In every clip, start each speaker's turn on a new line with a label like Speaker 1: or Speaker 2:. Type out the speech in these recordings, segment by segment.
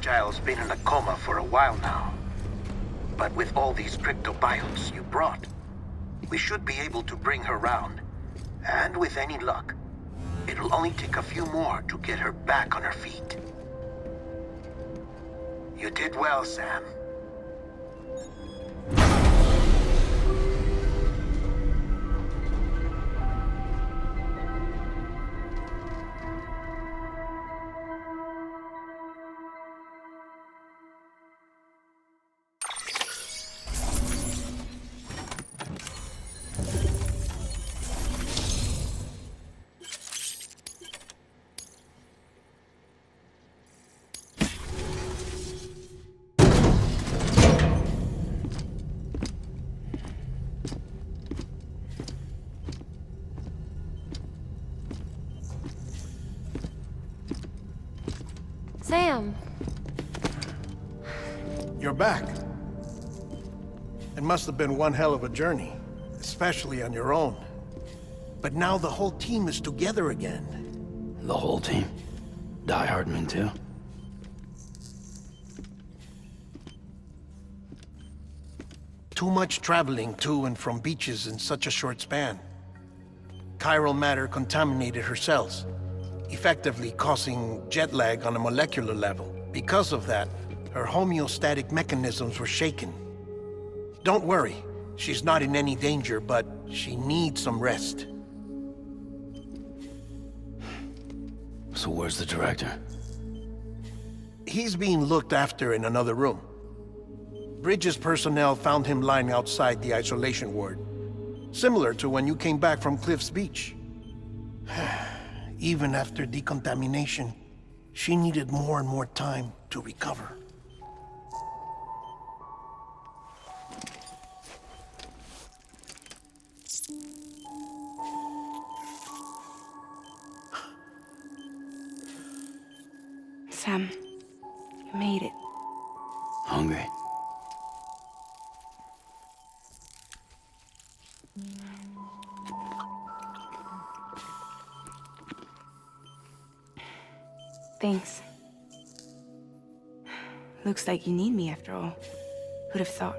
Speaker 1: Fragile's been in a coma for a while now. But with all these cryptobiotes you brought, we should be able to bring her round. And with any luck, it'll only take a few more to get her back on her feet. You did well, Sam.
Speaker 2: Sam!
Speaker 3: You're back. It must have been one hell of a journey, especially on your own. But now the whole team is together again.
Speaker 4: The whole team? Die Hardman too?
Speaker 3: Too much traveling to and from beaches in such a short span. Chiral matter contaminated her cells, effectively causing jet lag on a molecular level. Because of that, her homeostatic mechanisms were shaken. Don't worry, she's not in any danger, but she needs some rest.
Speaker 4: So where's the director?
Speaker 3: He's being looked after in another room. Bridges personnel found him lying outside the isolation ward, similar to when you came back from Cliff's Beach. Even after decontamination, she needed more and more time to recover.
Speaker 5: Sam, you made it.
Speaker 4: Hungry?
Speaker 5: Thanks. Looks like you need me after all. Who'd have thought?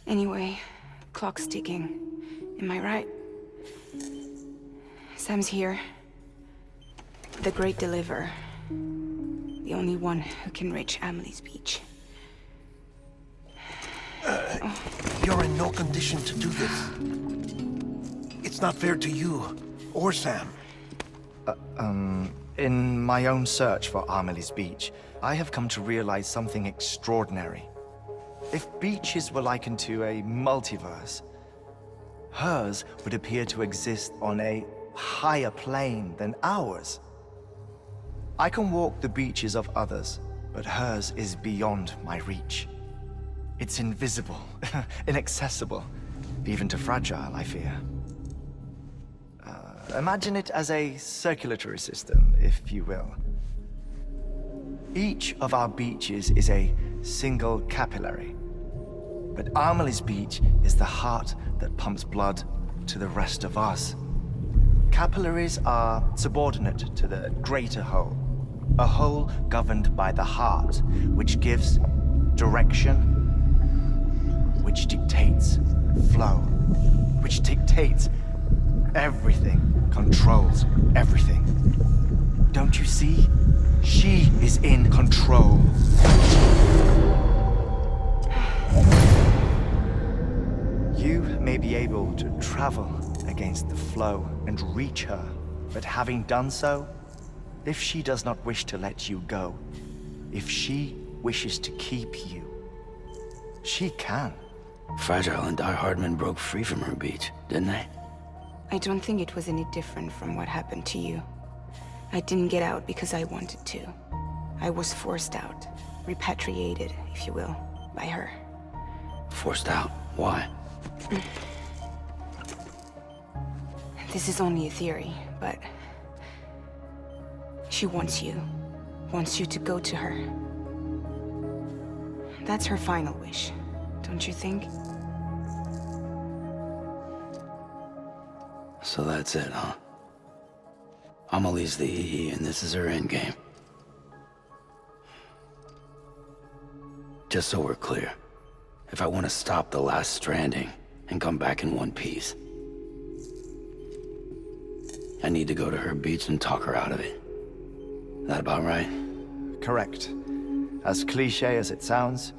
Speaker 5: Anyway, clock's ticking. Am I right? Sam's here. The Great Deliverer. The only one who can reach Amelie's Beach.
Speaker 3: You're in no condition to do this. It's not fair to you, or Sam.
Speaker 6: In my own search for Amelie's Beach, I have come to realize something extraordinary. If beaches were likened to a multiverse, hers would appear to exist on a higher plane than ours. I can walk the beaches of others, but hers is beyond my reach. It's invisible, inaccessible, even to Fragile, I fear. Imagine it as a circulatory system, if you will. Each of our beaches is a single capillary, but Amelie's Beach is the heart that pumps blood to the rest of us. Capillaries are subordinate to the greater whole, a whole governed by the heart, which gives direction, which dictates flow, which dictates everything, controls everything. Don't you see? She is in control. You may be able to travel against the flow and reach her, but having done so, if she does not wish to let you go, if she wishes to keep you, she can.
Speaker 4: Fragile and Die Hardman broke free from her beach, didn't they?
Speaker 5: I don't think it was any different from what happened to you. I didn't get out because I wanted to. I was forced out, repatriated, if you will, by her.
Speaker 4: Forced out? Why?
Speaker 5: This is only a theory, but she wants you wants you to go to her. That's her final wish, don't you think?
Speaker 4: So that's it, huh? Amelie's the EE, and this is her endgame. Just so we're clear, if I want to stop the last Stranding and come back in one piece, I need to go to her beach and talk her out of it. That about right?
Speaker 6: Correct. As cliché as it sounds,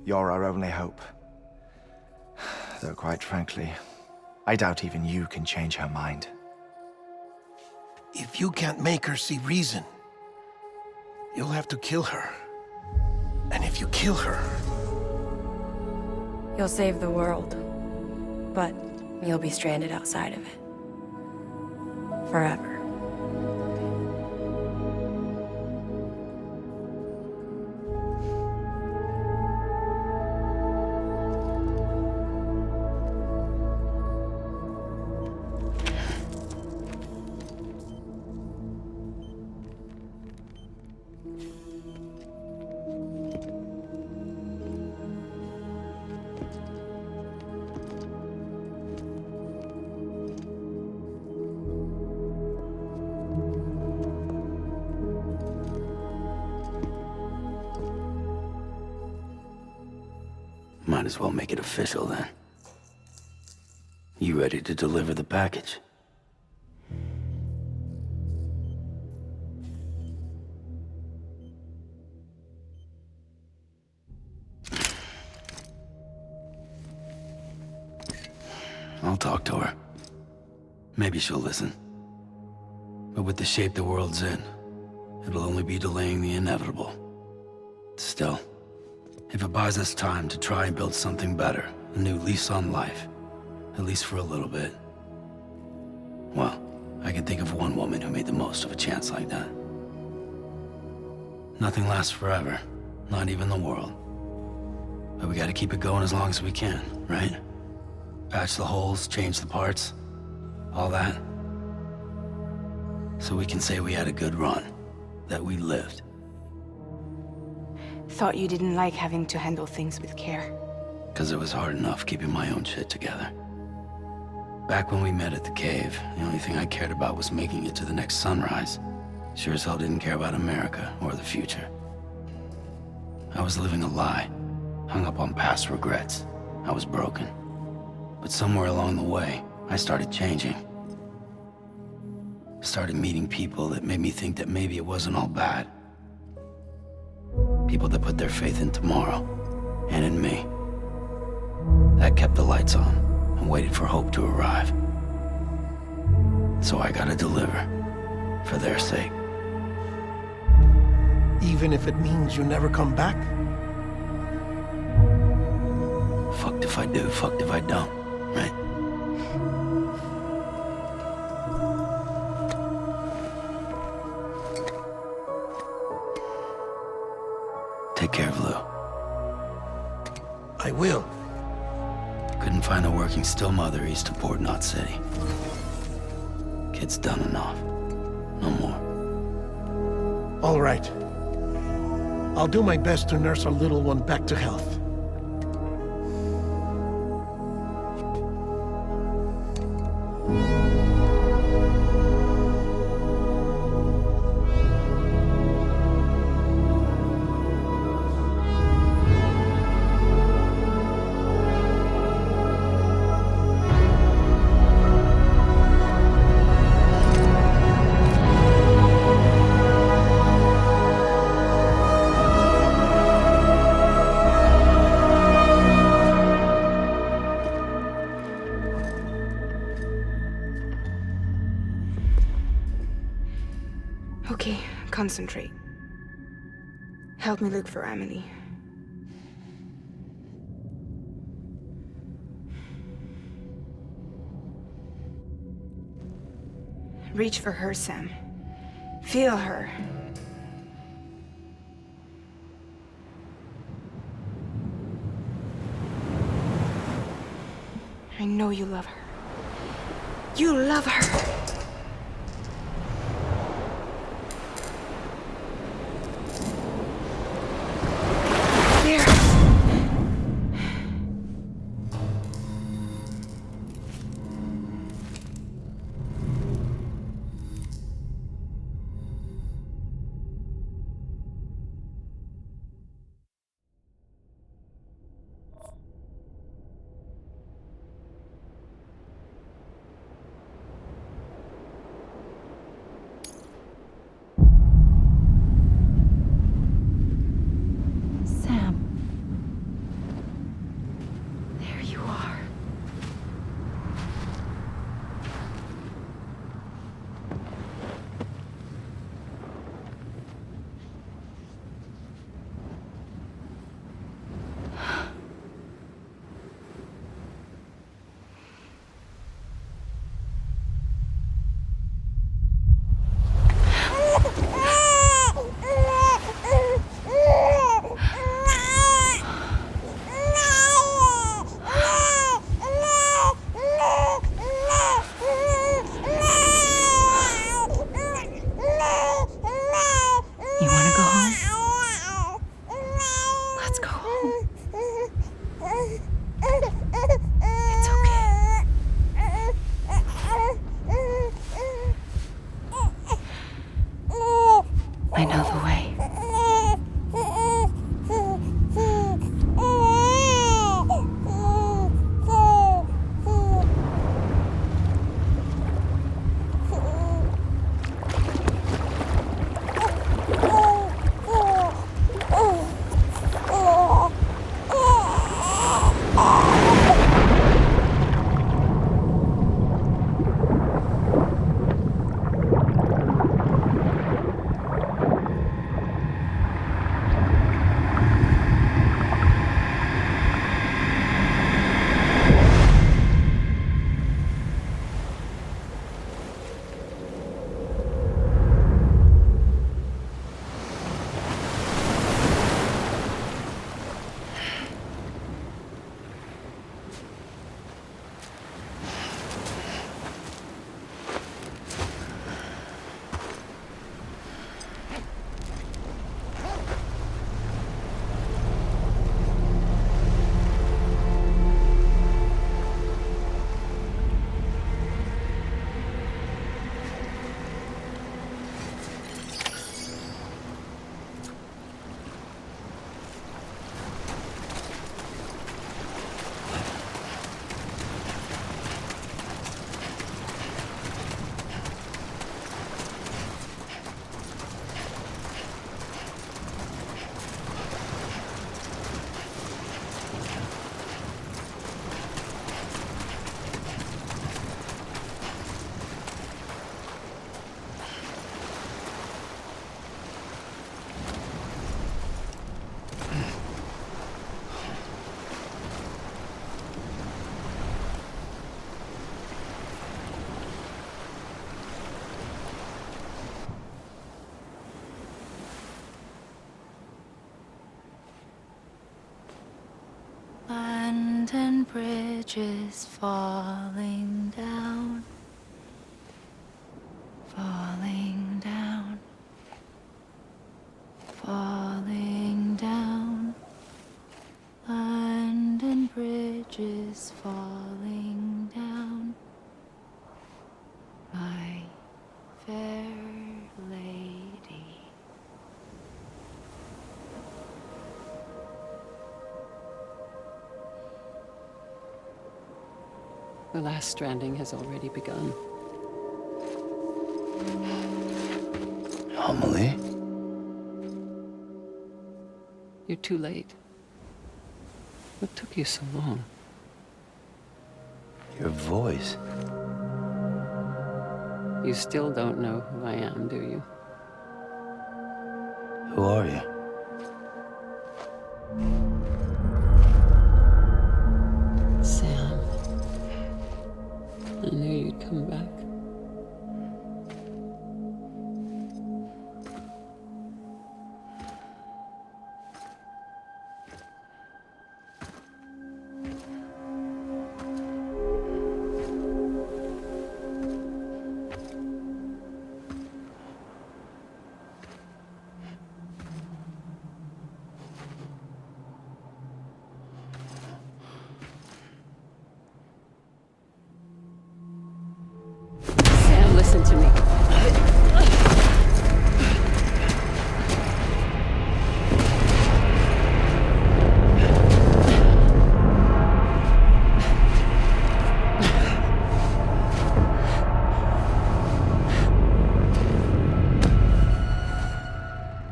Speaker 6: you're our only hope. Though quite frankly, I doubt even you can change her mind.
Speaker 3: If you can't make her see reason, you'll have to kill her. And if you kill her...
Speaker 2: You'll save the world, but you'll be stranded outside of it. Forever.
Speaker 4: Might as well make it official then. You ready to deliver the package? I'll talk to her. Maybe she'll listen. But with the shape the world's in, it'll only be delaying the inevitable. Still, if it buys us time to try and build something better, a new lease on life, at least for a little bit, well, I can think of one woman who made the most of a chance like that. Nothing lasts forever, not even the world. But we gotta keep it going as long as we can, right? Patch the holes, change the parts, all that. So we can say we had a good run, that we lived.
Speaker 5: Thought you didn't like having to handle things with care.
Speaker 4: 'Cause it was hard enough keeping my own shit together. Back when we met at the cave, the only thing I cared about was making it to the next sunrise. Sure as hell didn't care about America or the future. I was living a lie, hung up on past regrets. I was broken. But somewhere along the way, I started changing. Started meeting people that made me think that maybe it wasn't all bad. People that put their faith in tomorrow, and in me. That kept the lights on, and waited for hope to arrive. So I gotta deliver, for their sake.
Speaker 3: Even if it means you never come back?
Speaker 4: Fucked if I do, fucked if I don't, right? Take care of Lou.
Speaker 3: I will.
Speaker 4: Couldn't find a working still mother east of Port Knot City. Kid's done enough. No more.
Speaker 3: All right. I'll do my best to nurse our little one back to health.
Speaker 5: Okay, concentrate. Help me look for Amelie. Reach for her, Sam. Feel her. I know you love her. You love her!
Speaker 7: bridges falling down, falling down, falling down. London Bridge is falling down, my fair lady.
Speaker 8: The last stranding has already begun.
Speaker 4: Amelie?
Speaker 8: You're too late. What took you so long?
Speaker 4: Your voice.
Speaker 8: You still don't know who I am, do you?
Speaker 4: Who are you?
Speaker 8: Sam. I knew you'd come back. Sam, listen to me.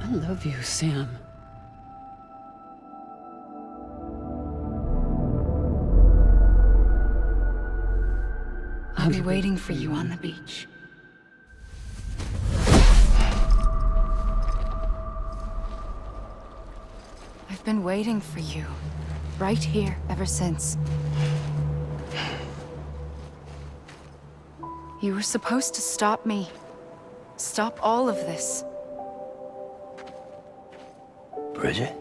Speaker 8: I love you, Sam.
Speaker 7: I'll be waiting for you on the beach. I've been waiting for you, right here, ever since. You were supposed to stop me. Stop all of this.
Speaker 4: Bridget?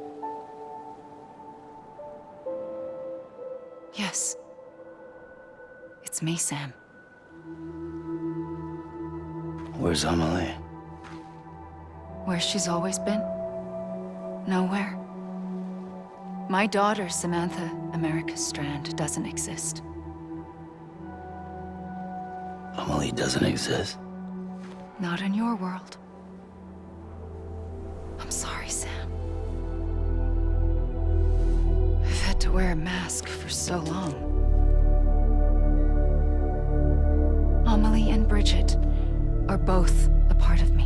Speaker 7: Yes. It's me, Sam.
Speaker 4: Where's Amelie?
Speaker 7: Where she's always been. Nowhere. My daughter, Samantha America Strand, doesn't exist.
Speaker 4: Amelie doesn't exist.
Speaker 7: Not in your world. I'm sorry, Sam. I've had to wear a mask for so long. Amelie and Bridget are both a part of me.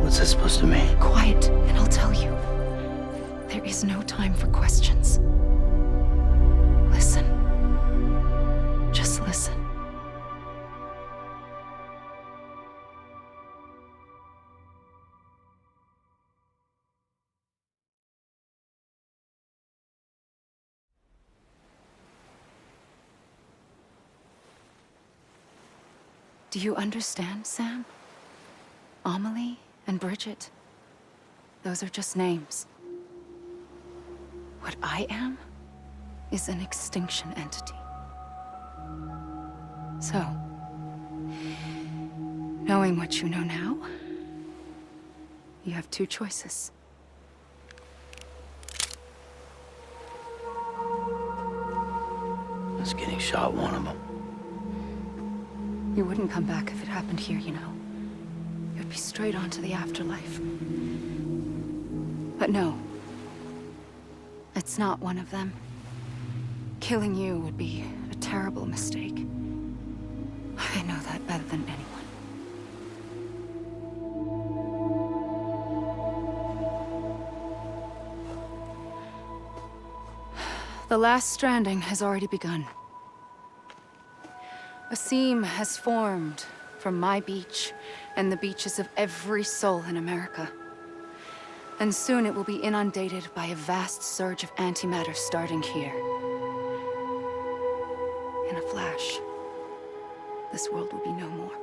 Speaker 4: What's that supposed to mean?
Speaker 7: Quiet, and I'll tell you. There is no time for questions. Listen. Just listen. Do you understand, Sam? Amelie and Bridget, those are just names. What I am is an extinction entity. So, knowing what you know now, you have two choices.
Speaker 4: Is getting shot one of them?
Speaker 7: You wouldn't come back if it happened here, you know. You'd be straight on to the afterlife. But no. It's not one of them. Killing you would be a terrible mistake. I know that better than anyone. The last stranding has already begun. A seam has formed from my beach and the beaches of every soul in America. And soon it will be inundated by a vast surge of antimatter starting here. In a flash, this world will be no more.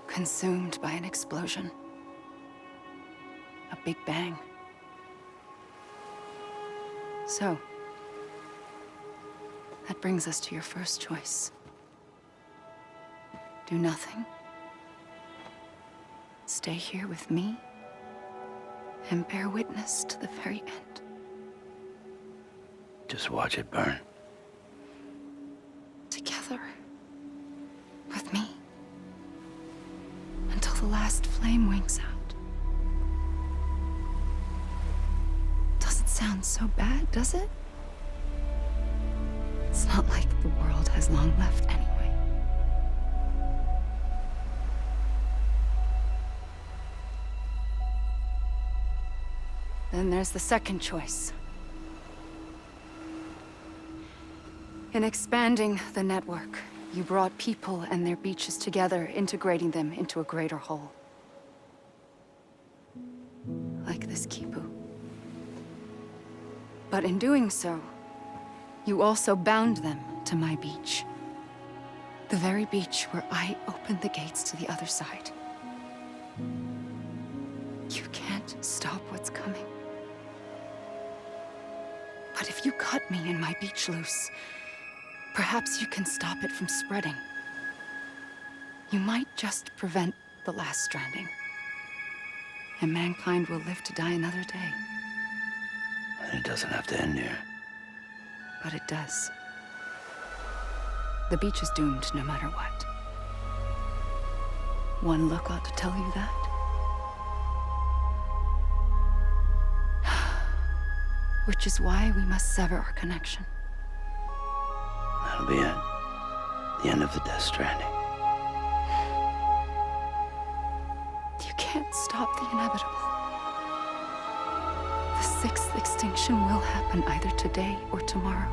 Speaker 7: Consumed by an explosion. A big bang. So, that brings us to your first choice. Do nothing. Stay here with me and bear witness to the very end.
Speaker 4: Just watch it burn.
Speaker 7: Together. With me. Until the last flame winks out. Doesn't sound so bad, does it? It's not like the world has long left anyway. Then there's the second choice. In expanding the network, you brought people and their beaches together, integrating them into a greater whole. Like this Kipu. But in doing so, you also bound them to my beach. The very beach where I opened the gates to the other side. You can't stop what's coming. But if you cut me and my beach loose, perhaps you can stop it from spreading. You might just prevent the last stranding. And mankind will live to die another day.
Speaker 4: And it doesn't have to end here.
Speaker 7: But it does. The beach is doomed no matter what. One look ought to tell you that. Which is why we must sever our connection.
Speaker 4: That'll be it. The end of the Death Stranding.
Speaker 7: You can't stop the inevitable. The sixth extinction will happen either today or tomorrow.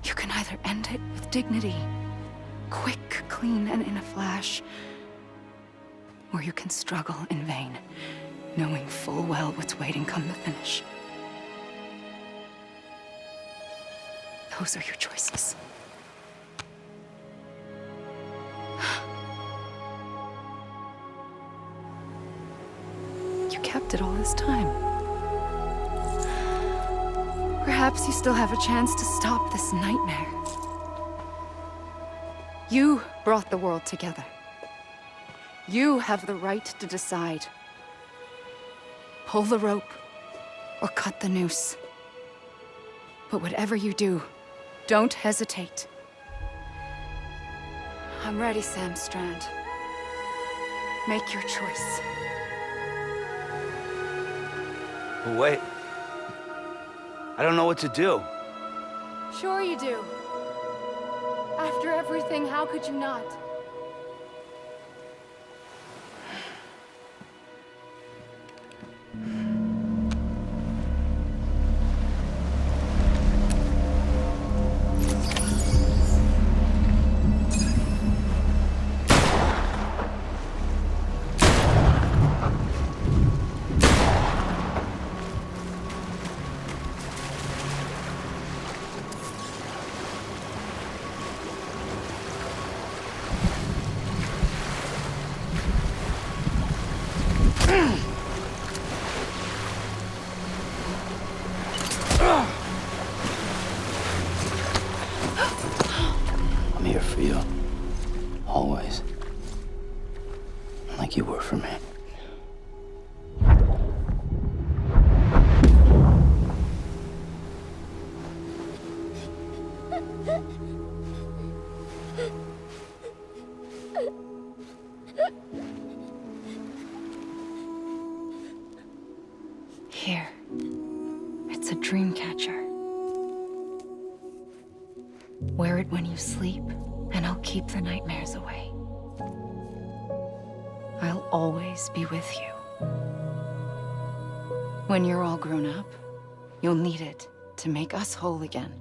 Speaker 7: You can either end it with dignity, quick, clean, and in a flash, or you can struggle in vain, knowing full well what's waiting come the finish. Those are your choices. You kept it all this time. Perhaps you still have a chance to stop this nightmare. You brought the world together. You have the right to decide. Pull the rope or cut the noose. But whatever you do, don't hesitate. I'm ready, Sam Strand. Make your choice.
Speaker 4: But wait. I don't know what to do.
Speaker 7: Sure you do. After everything, how could you not?
Speaker 4: I'm here for you. Always. Like you were for me.
Speaker 7: Here. It's a dream catcher. Wear it when you sleep, and I'll keep the nightmares away. I'll always be with you. When you're all grown up, you'll need it to make us whole again.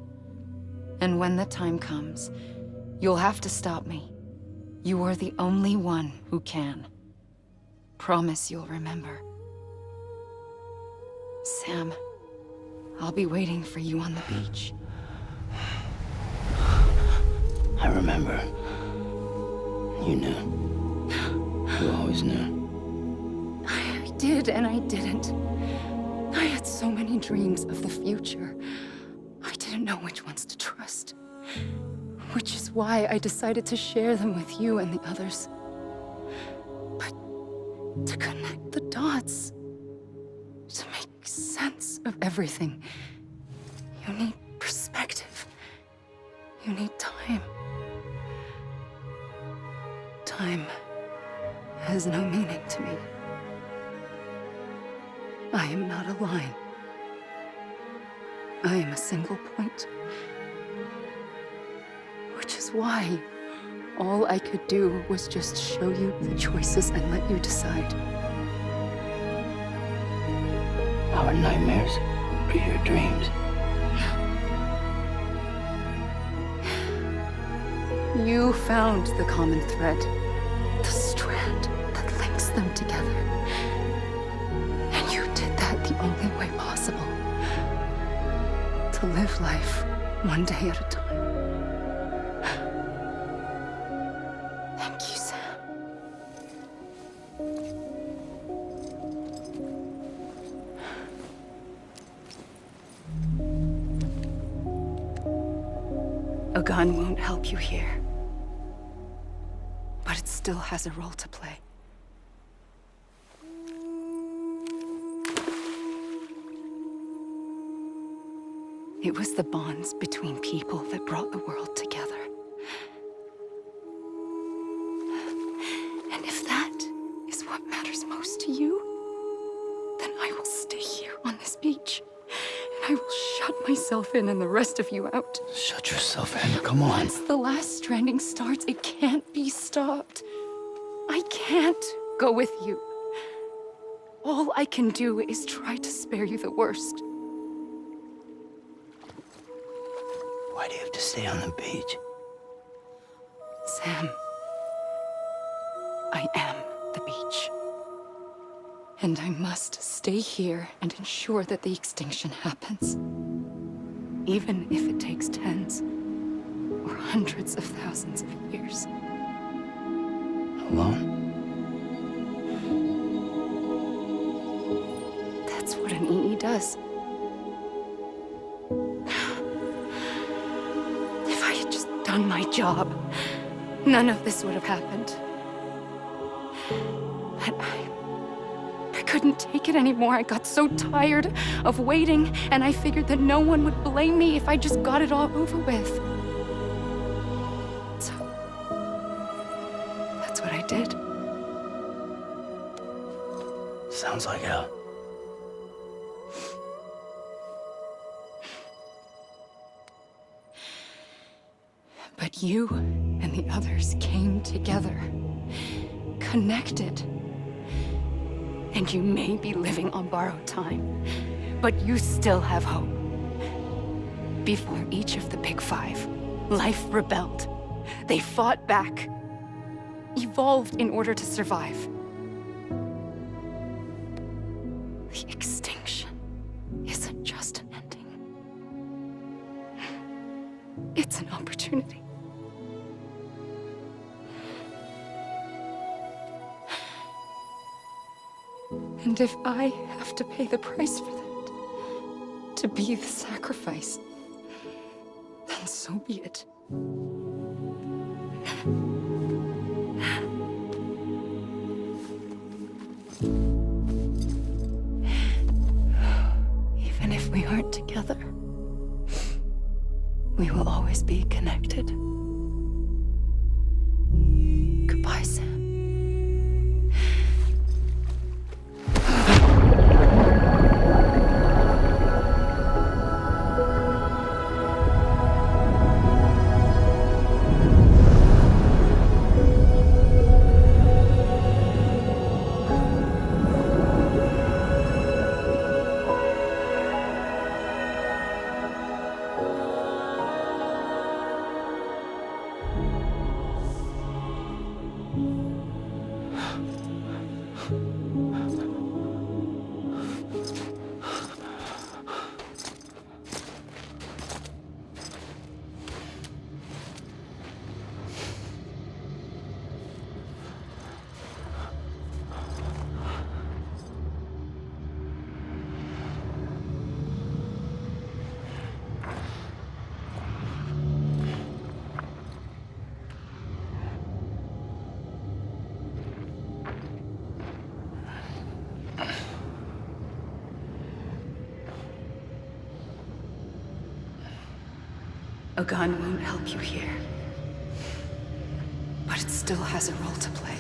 Speaker 7: And when the time comes, you'll have to stop me. You are the only one who can. Promise you'll remember. Sam, I'll be waiting for you on the beach.
Speaker 4: I remember. You knew. You always knew.
Speaker 7: I did and I didn't. I had so many dreams of the future. I didn't know which ones to trust. Which is why I decided to share them with you and the others. But to connect the dots, to make sense of everything, you need perspective. You need time. Time has no meaning to me. I am not a line. I am a single point. Which is why all I could do was just show you the choices and let you decide.
Speaker 4: Our nightmares are your dreams.
Speaker 7: You found the common thread, the strand that links them together. And you did that the only way possible. To live life one day at a time. Thank you, Sam. A gun won't help you here. But it still has a role to play. It was the bonds between people that brought the world together. And if that is what matters most to you, then I will stay here on this beach. And I will shut myself in and the rest of you out.
Speaker 4: Shut yourself in, come on.
Speaker 7: Once the last stranding starts, it can't be stopped. I can't go with you. All I can do is try to spare you the worst.
Speaker 4: Why do you have to stay on the beach?
Speaker 7: Sam, I am the beach. And I must stay here and ensure that the extinction happens. Even if it takes tens or hundreds of thousands of years.
Speaker 4: Alone?
Speaker 7: That's what an EE does. If I had just done my job, none of this would have happened. But I couldn't take it anymore. I got so tired of waiting, and I figured that no one would blame me if I just got it all over with. So, that's what I did.
Speaker 4: Sounds like hell.
Speaker 7: But you and the others came together, connected. And you may be living on borrowed time, but you still have hope. Before each of the Big Five, life rebelled. They fought back, evolved in order to survive. The extinction isn't just an ending. It's an opportunity. And if I have to pay the price for that, to be the sacrifice, then so be it. Even if we aren't together, we will always be connected. Goodbye, Sam. A gun won't help you here. But it still has a role to play.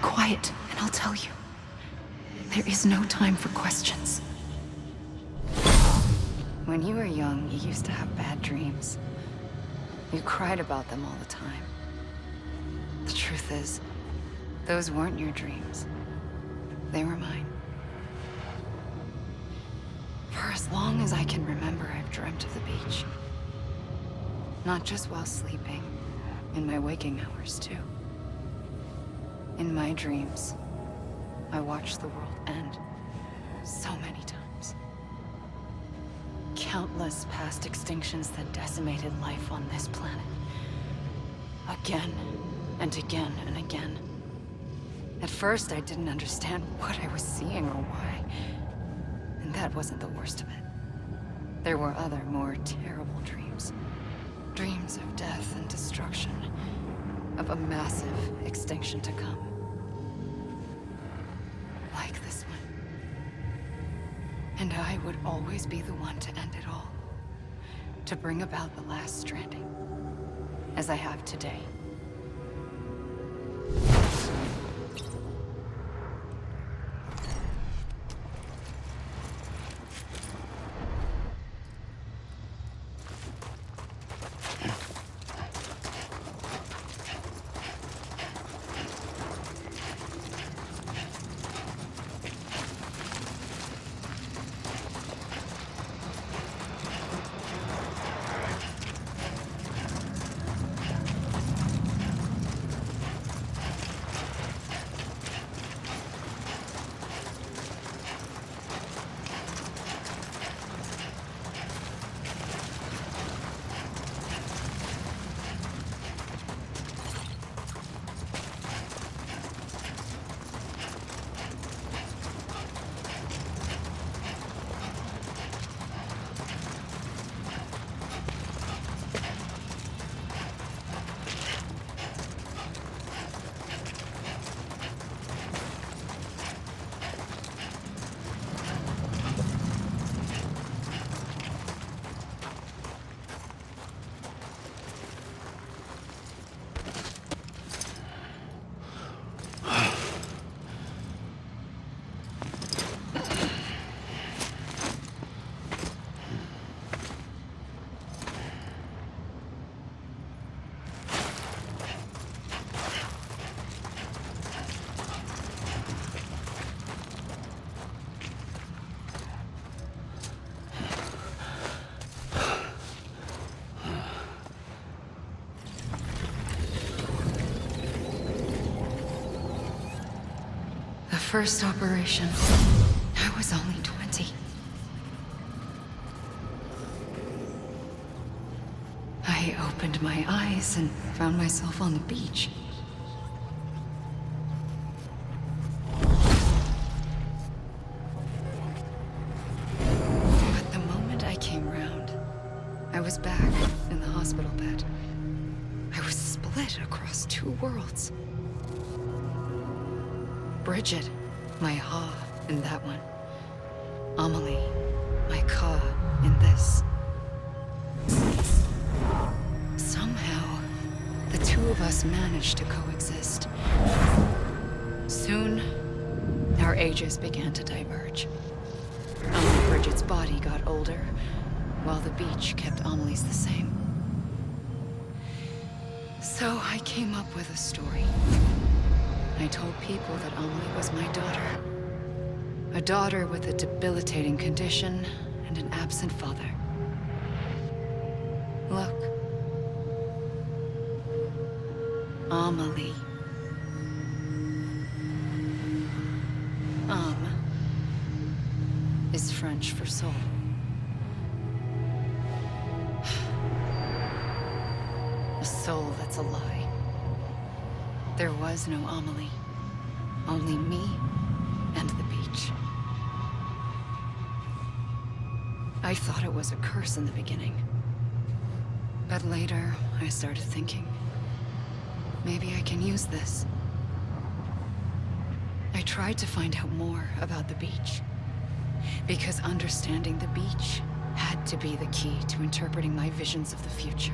Speaker 7: Quiet, and I'll tell you. There is no time for questions. When you were young, you used to have bad dreams. You cried about them all the time. The truth is, those weren't your dreams. They were mine. For as long as I can remember, I've dreamt of the beach. Not just while sleeping, in my waking hours too. In my dreams, I watched the world end so many times. Countless past extinctions that decimated life on this planet. Again and again and again. At first, I didn't understand what I was seeing or why. And that wasn't the worst of it. There were other, more terrible dreams. Dreams of death and destruction. Of a massive extinction to come. Like this one. And I would always be the one to end it all. To bring about the last stranding. As I have today. first operation, I was only 20. I opened my eyes and found myself on the beach. But the moment I came round, I was back in the hospital bed. I was split across two worlds. Bridget, my Ha in that one. Amelie, my Ka in this. Somehow, the two of us managed to coexist. Soon, our ages began to diverge. Only Bridget's body got older, while the beach kept Amelie's the same. So I came up with a story. I told people that Amelie was my daughter. A daughter with a debilitating condition and an absent father. Look. Amelie. Is French for soul. A soul that's a lie. There was no Amelie. Only me and the beach. I thought it was a curse in the beginning. But later, I started thinking, maybe I can use this. I tried to find out more about the beach. Because understanding the beach had to be the key to interpreting my visions of the future.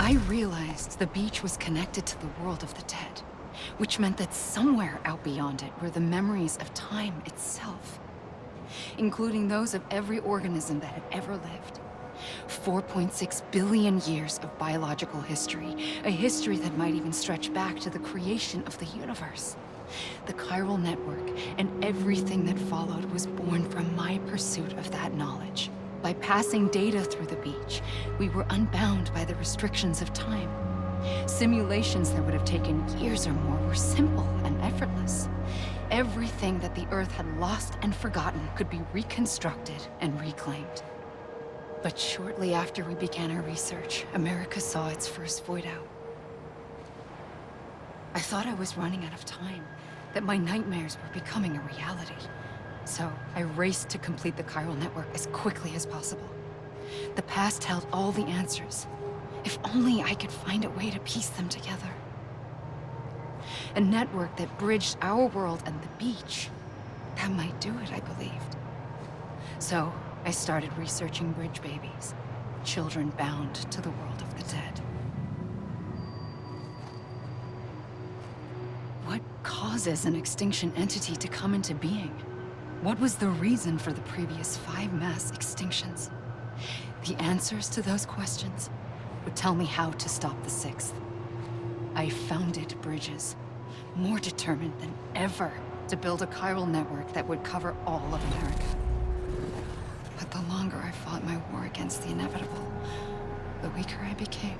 Speaker 7: I realized the beach was connected to the world of the dead, which meant that somewhere out beyond it were the memories of time itself, including those of every organism that had ever lived. 4.6 billion years of biological history, a history that might even stretch back to the creation of the universe. The chiral network and everything that followed was born from my pursuit of that knowledge. By passing data through the beach, we were unbound by the restrictions of time. Simulations that would have taken years or more were simple and effortless. Everything that the Earth had lost and forgotten could be reconstructed and reclaimed. But shortly after we began our research, America saw its first void out. I thought I was running out of time, that my nightmares were becoming a reality. So I raced to complete the chiral network as quickly as possible. The past held all the answers. If only I could find a way to piece them together. A network that bridged our world and the beach. That might do it, I believed. So, I started researching bridge babies. Children bound to the world of the dead. What causes an extinction entity to come into being? What was the reason for the previous 5 mass extinctions? The answers to those questions would tell me how to stop the 6th. I founded bridges, more determined than ever to build a chiral network that would cover all of America. But the longer I fought my war against the inevitable, the weaker I became.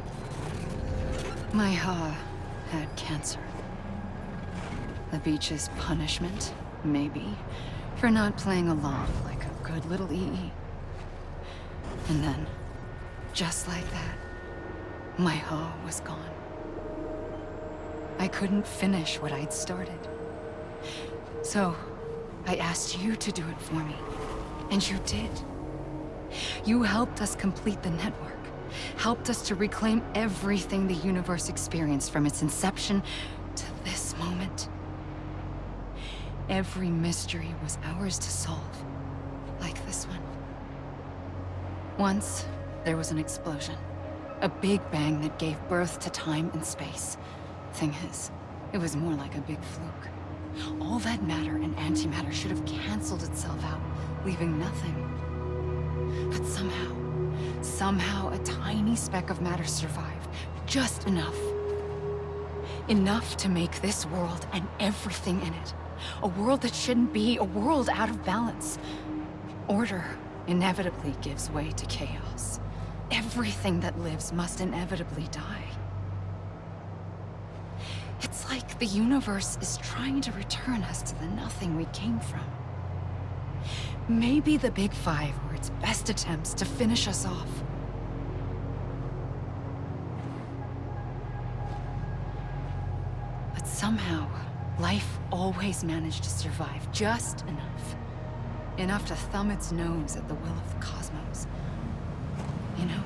Speaker 7: My Ha had cancer. The beach's punishment, maybe, for not playing along like a good little EE. And then, just like that, my Ha was gone. I couldn't finish what I'd started. So, I asked you to do it for me, and you did. You helped us complete the network, helped us to reclaim everything the universe experienced from its inception to this moment. Every mystery was ours to solve, like this one. Once, there was an explosion. A big bang that gave birth to time and space. Thing is, it was more like a big fluke. All that matter and antimatter should have canceled itself out, leaving nothing. But somehow a tiny speck of matter survived. Just enough. Enough to make this world and everything in it. A world that shouldn't be, a world out of balance. Order inevitably gives way to chaos. Everything that lives must inevitably die. It's like the universe is trying to return us to the nothing we came from. Maybe the Big Five were its best attempts to finish us off. But somehow, life always managed to survive just enough. Enough to thumb its nose at the will of the cosmos. You know,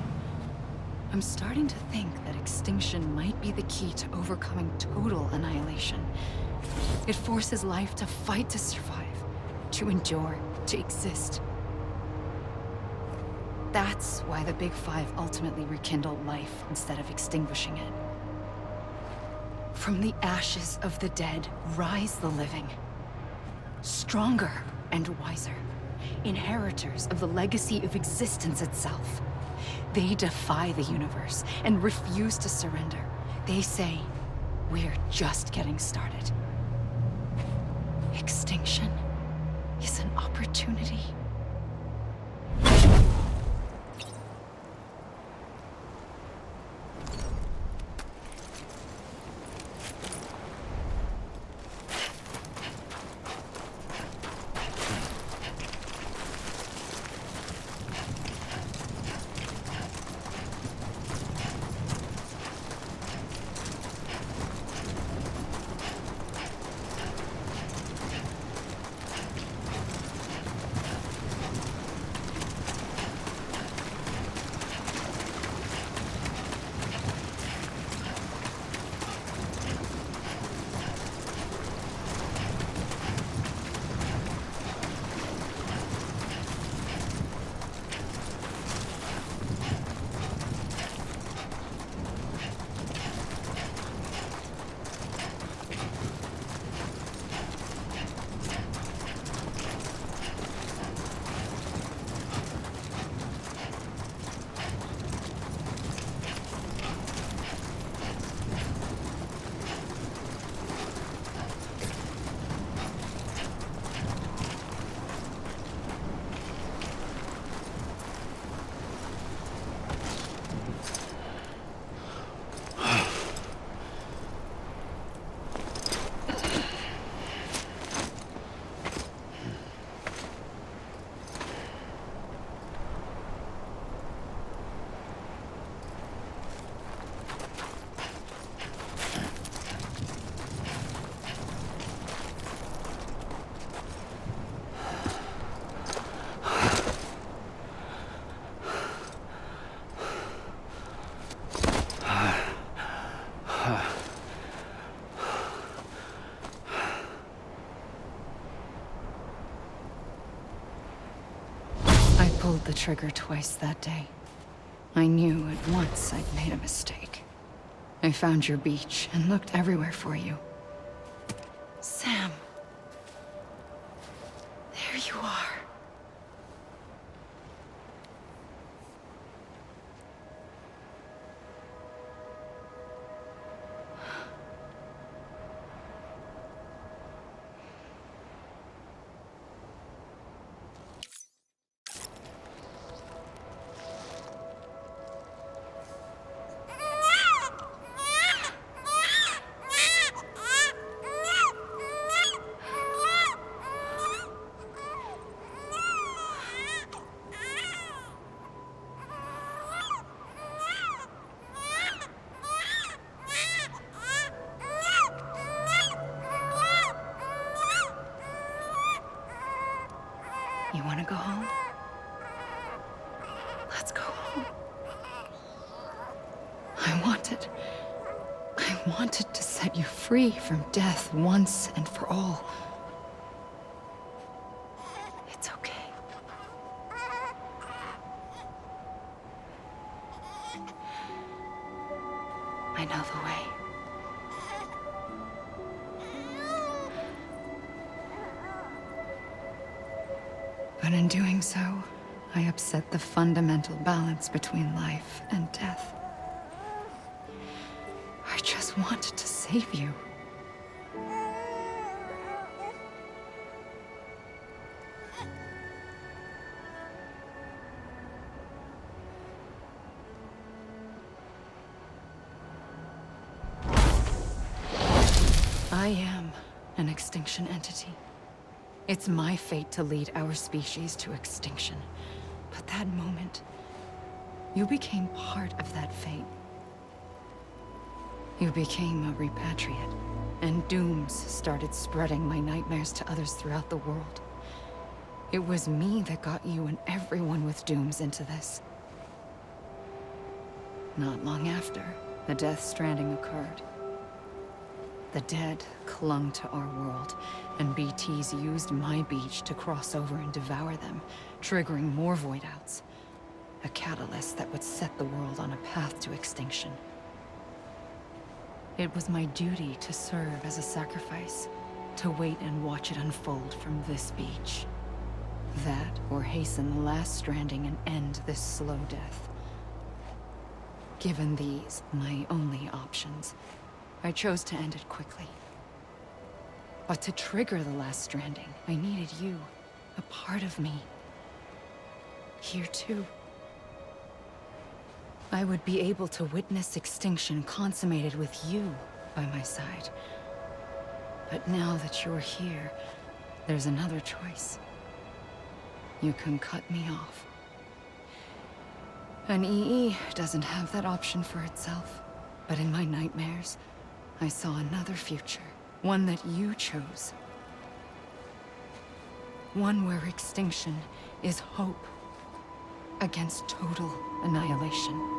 Speaker 7: I'm starting to think that extinction might be the key to overcoming total annihilation. It forces life to fight to survive, to endure, to exist. That's why the Big Five ultimately rekindled life instead of extinguishing it. From the ashes of the dead rise the living. Stronger and wiser. Inheritors of the legacy of existence itself. They defy the universe and refuse to surrender. They say, we're just getting started. Extinction is an opportunity. pulled the trigger twice that day. I knew at once I'd made a mistake. I found your beach and looked everywhere for you. Sam. There you are. You want to go home? Let's go home. I wanted to set you free from death once and for all. It's okay. I know the way. But in doing so, I upset the fundamental balance between life and death. I just wanted to save you. I am an extinction entity. It's my fate to lead our species to extinction. But that moment, you became part of that fate. You became a repatriate, and dooms started spreading my nightmares to others throughout the world. It was me that got you and everyone with dooms into this. Not long after, the Death Stranding occurred. The dead clung to our world, and BTs used my beach to cross over and devour them, triggering more void-outs. A catalyst that would set the world on a path to extinction. It was my duty to serve as a sacrifice, to wait and watch it unfold from this beach. That, or hasten the last stranding and end this slow death. Given these, my only options, I chose to end it quickly. But to trigger the last stranding, I needed you, a part of me. Here too. I would be able to witness extinction consummated with you by my side. But now that you're here, there's another choice. You can cut me off. An EE doesn't have that option for itself. But in my nightmares, I saw another future. One that you chose. One where extinction is hope against total annihilation.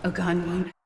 Speaker 9: A gun won't